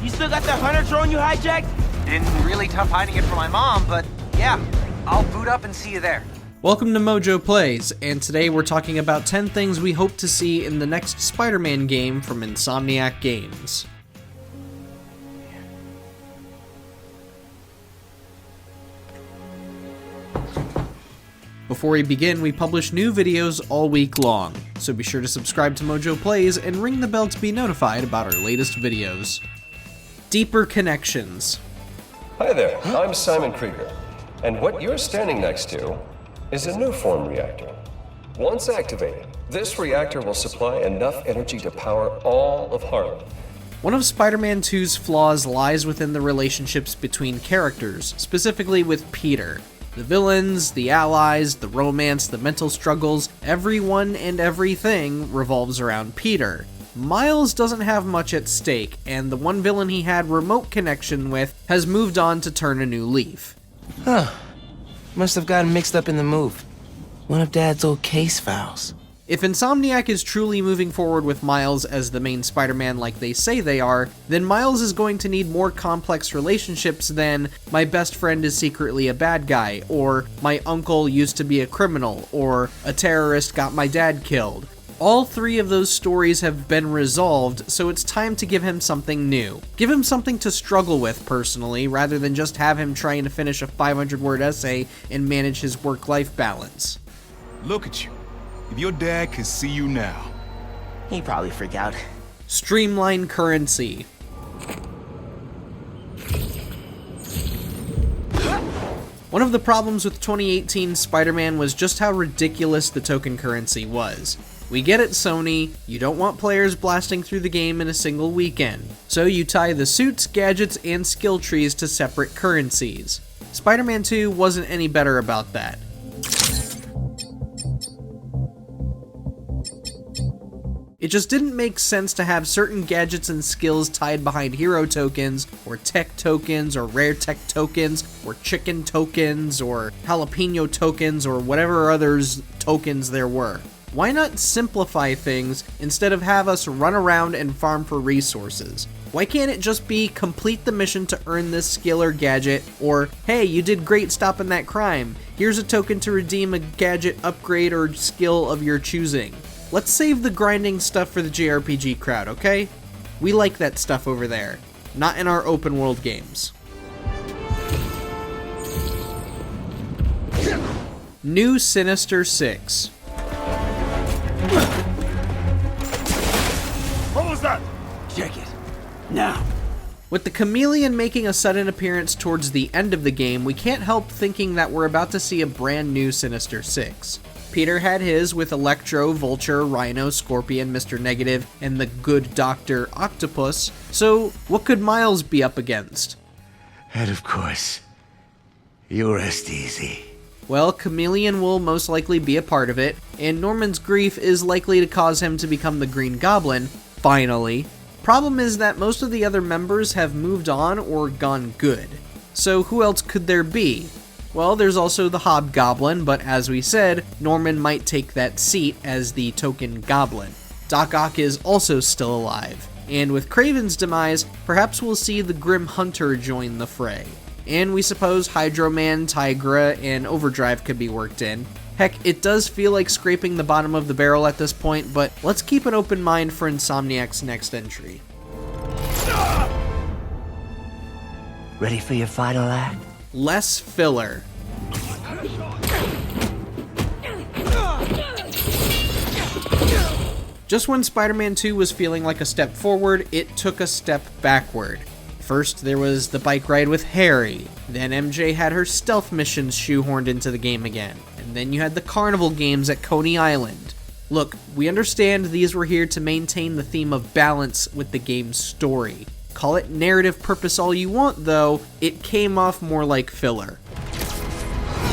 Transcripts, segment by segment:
You still got that hunter drone you hijacked? Been really tough hiding it from my mom, but yeah, I'll boot up and see you there. Welcome to MojoPlays, and today we're talking about 10 things we hope to see in the next Spider-Man game from Insomniac Games. Before we begin, we publish new videos all week long, so be sure to subscribe to MojoPlays and ring the bell to be notified about our latest videos. Deeper connections. Hi there, I'm Simon Krieger, and what you're standing next to is a new form reactor. Once activated, this reactor will supply enough energy to power all of Harlem. One of Spider-Man 2's flaws lies within the relationships between characters, specifically with Peter. The villains, the allies, the romance, the mental struggles, everyone and everything revolves around Peter. Miles doesn't have much at stake, and the one villain he had remote connection with has moved on to turn a new leaf. Must have gotten mixed up in the move. One of Dad's old case files. If Insomniac is truly moving forward with Miles as the main Spider-Man like they say they are, then Miles is going to need more complex relationships than my best friend is secretly a bad guy, or my uncle used to be a criminal, or a terrorist got my dad killed. All three of those stories have been resolved, so it's time to give him something new. Give him something to struggle with personally, rather than just have him trying to finish a 500-word essay and manage his work-life balance. Look at you. If your dad could see you now. He probably freak out. Streamline currency. One of the problems with 2018 Spider-Man was just how ridiculous the token currency was. We get it, Sony, you don't want players blasting through the game in a single weekend, so you tie the suits, gadgets, and skill trees to separate currencies. Spider-Man 2 wasn't any better about that. It just didn't make sense to have certain gadgets and skills tied behind hero tokens, or tech tokens, or rare tech tokens, or chicken tokens, or jalapeno tokens, or whatever others tokens there were. Why not simplify things instead of have us run around and farm for resources? Why can't it just be complete the mission to earn this skill or gadget, or hey, you did great stopping that crime, here's a token to redeem a gadget, upgrade, or skill of your choosing. Let's save the grinding stuff for the JRPG crowd, okay? We like that stuff over there, not in our open world games. New Sinister 6. What was that? Check it. Now. With the chameleon making a sudden appearance towards the end of the game, we can't help thinking that we're about to see a brand new Sinister 6. Peter had his with Electro, Vulture, Rhino, Scorpion, Mr. Negative, and the good Dr. Octopus, so what could Miles be up against? And of course, you rest easy. Well, Chameleon will most likely be a part of it, and Norman's grief is likely to cause him to become the Green Goblin, finally. Problem is that most of the other members have moved on or gone good. So who else could there be? Well, there's also the Hobgoblin, but as we said, Norman might take that seat as the token Goblin. Doc Ock is also still alive, and with Kraven's demise, perhaps we'll see the Grim Hunter join the fray. And we suppose Hydro Man, Tigra, and Overdrive could be worked in. Heck, it does feel like scraping the bottom of the barrel at this point, but let's keep an open mind for Insomniac's next entry. Ready for your final act? Less filler. Just when Spider-Man 2 was feeling like a step forward, it took a step backward. First, there was the bike ride with Harry, then MJ had her stealth missions shoehorned into the game again, and then you had the carnival games at Coney Island. Look, we understand these were here to maintain the theme of balance with the game's story. Call it narrative purpose all you want, though, it came off more like filler.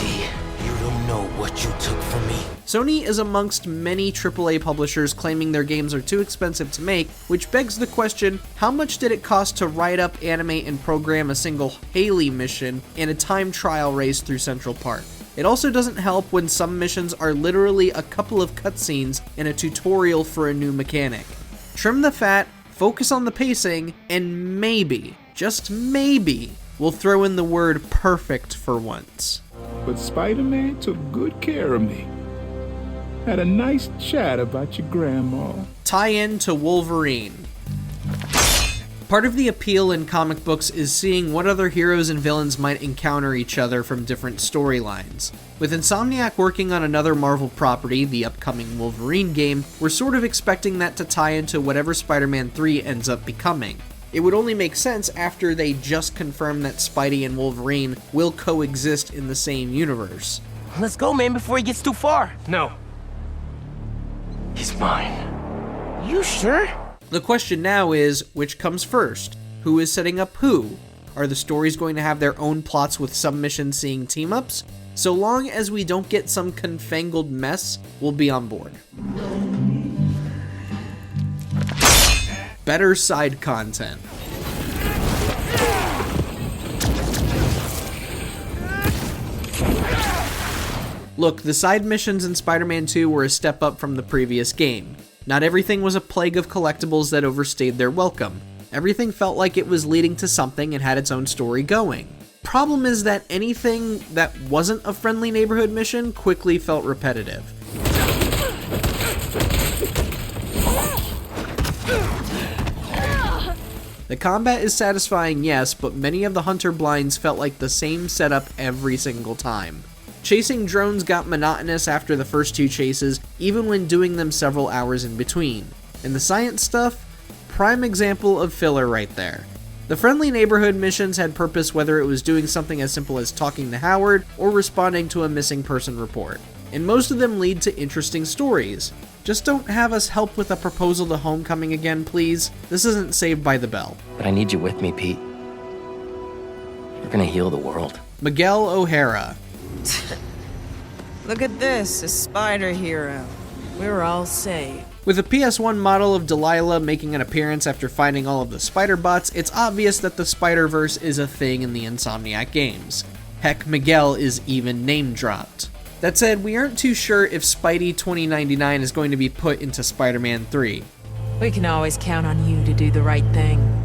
You don't know what you took from me. Sony is amongst many AAA publishers claiming their games are too expensive to make, which begs the question, how much did it cost to write up, animate, and program a single Haley mission and a time trial race through Central Park? It also doesn't help when some missions are literally a couple of cutscenes and a tutorial for a new mechanic. Trim the fat, focus on the pacing, and maybe, just maybe, we'll throw in the word perfect for once. But Spider-Man took good care of me. Had a nice chat about your grandma. Tie-in to Wolverine. Part of the appeal in comic books is seeing what other heroes and villains might encounter each other from different storylines. With Insomniac working on another Marvel property, the upcoming Wolverine game, we're sort of expecting that to tie into whatever Spider-Man 3 ends up becoming. It would only make sense after they just confirmed that Spidey and Wolverine will coexist in the same universe. Let's go, man, before he gets too far. No. He's mine. You sure? The question now is, which comes first? Who is setting up who? Are the stories going to have their own plots with some missions seeing team-ups? So long as we don't get some confangled mess, we'll be on board. Better side content. Look, the side missions in Spider-Man 2 were a step up from the previous game. Not everything was a plague of collectibles that overstayed their welcome. Everything felt like it was leading to something and had its own story going. Problem is that anything that wasn't a friendly neighborhood mission quickly felt repetitive. The combat is satisfying, yes, but many of the hunter blinds felt like the same setup every single time. Chasing drones got monotonous after the first two chases, even when doing them several hours in between. And the science stuff? Prime example of filler right there. The friendly neighborhood missions had purpose whether it was doing something as simple as talking to Howard or responding to a missing person report. And most of them lead to interesting stories. Just don't have us help with a proposal to Homecoming again, please. This isn't Saved by the Bell. But I need you with me, Pete. We're gonna heal the world. Miguel O'Hara. Look at this, a spider hero. We're all saved. With a PS1 model of Delilah making an appearance after finding all of the spider bots, it's obvious that the Spiderverse is a thing in the Insomniac games. Heck, Miguel is even name-dropped. That said, we aren't too sure if Spidey 2099 is going to be put into Spider-Man 3. We can always count on you to do the right thing.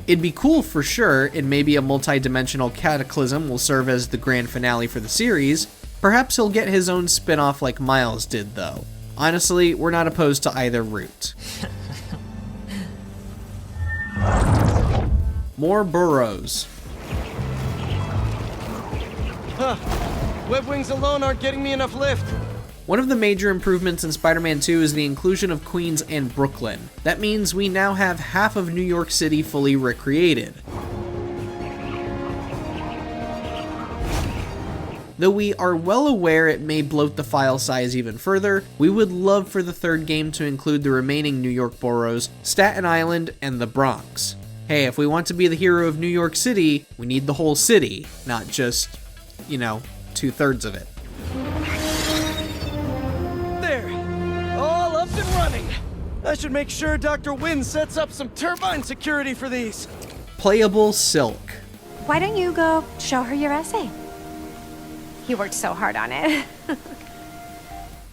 It'd be cool for sure, and maybe a multi-dimensional cataclysm will serve as the grand finale for the series. Perhaps he'll get his own spin-off like Miles did, though. Honestly, we're not opposed to either route. More burrows. Web wings alone aren't getting me enough lift. One of the major improvements in Spider-Man 2 is the inclusion of Queens and Brooklyn. That means we now have half of New York City fully recreated. Though we are well aware it may bloat the file size even further, we would love for the third game to include the remaining New York boroughs, Staten Island, and the Bronx. Hey, if we want to be the hero of New York City, we need the whole city, not just, 2/3 of it. There. All up and running. I should make sure Dr. Wynn sets up some turbine security for these. Playable Silk. Why don't you go show her your essay? He worked so hard on it.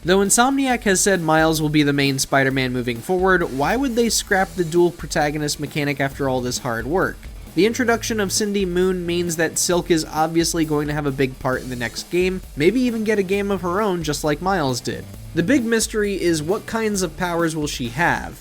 Though Insomniac has said Miles will be the main Spider-Man moving forward, why would they scrap the dual protagonist mechanic after all this hard work? The introduction of Cindy Moon means that Silk is obviously going to have a big part in the next game, maybe even get a game of her own just like Miles did. The big mystery is what kinds of powers will she have?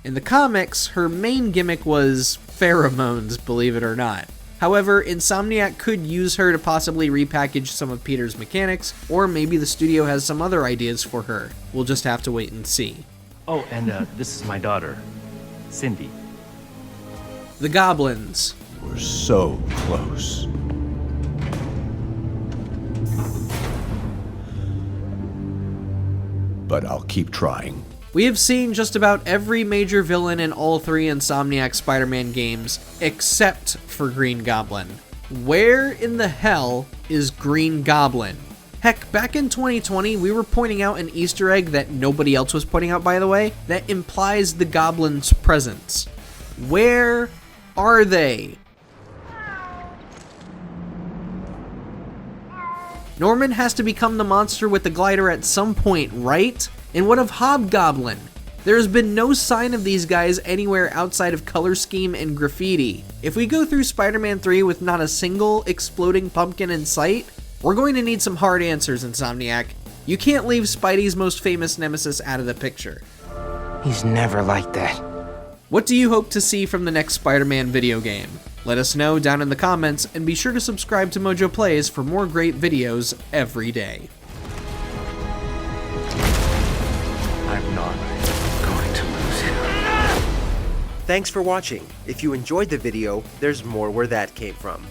In the comics, her main gimmick was pheromones, believe it or not. However, Insomniac could use her to possibly repackage some of Peter's mechanics, or maybe the studio has some other ideas for her. We'll just have to wait and see. Oh, and this is my daughter, Cindy. The Goblins. We're so close. But I'll keep trying. We have seen just about every major villain in all three Insomniac Spider-Man games, except for Green Goblin. Where in the hell is Green Goblin? Heck, back in 2020, we were pointing out an Easter egg that nobody else was pointing out, by the way, that implies the Goblin's presence. Where are they? Norman has to become the monster with the glider at some point, right? And what of Hobgoblin? There has been no sign of these guys anywhere outside of color scheme and graffiti. If we go through Spider-Man 3 with not a single exploding pumpkin in sight, we're going to need some hard answers, Insomniac. You can't leave Spidey's most famous nemesis out of the picture. He's never like that. What do you hope to see from the next Spider-Man video game? Let us know down in the comments, and be sure to subscribe to MojoPlays for more great videos every day. I'm not going to lose him. Thanks for watching. If you enjoyed the video, there's more where that came from.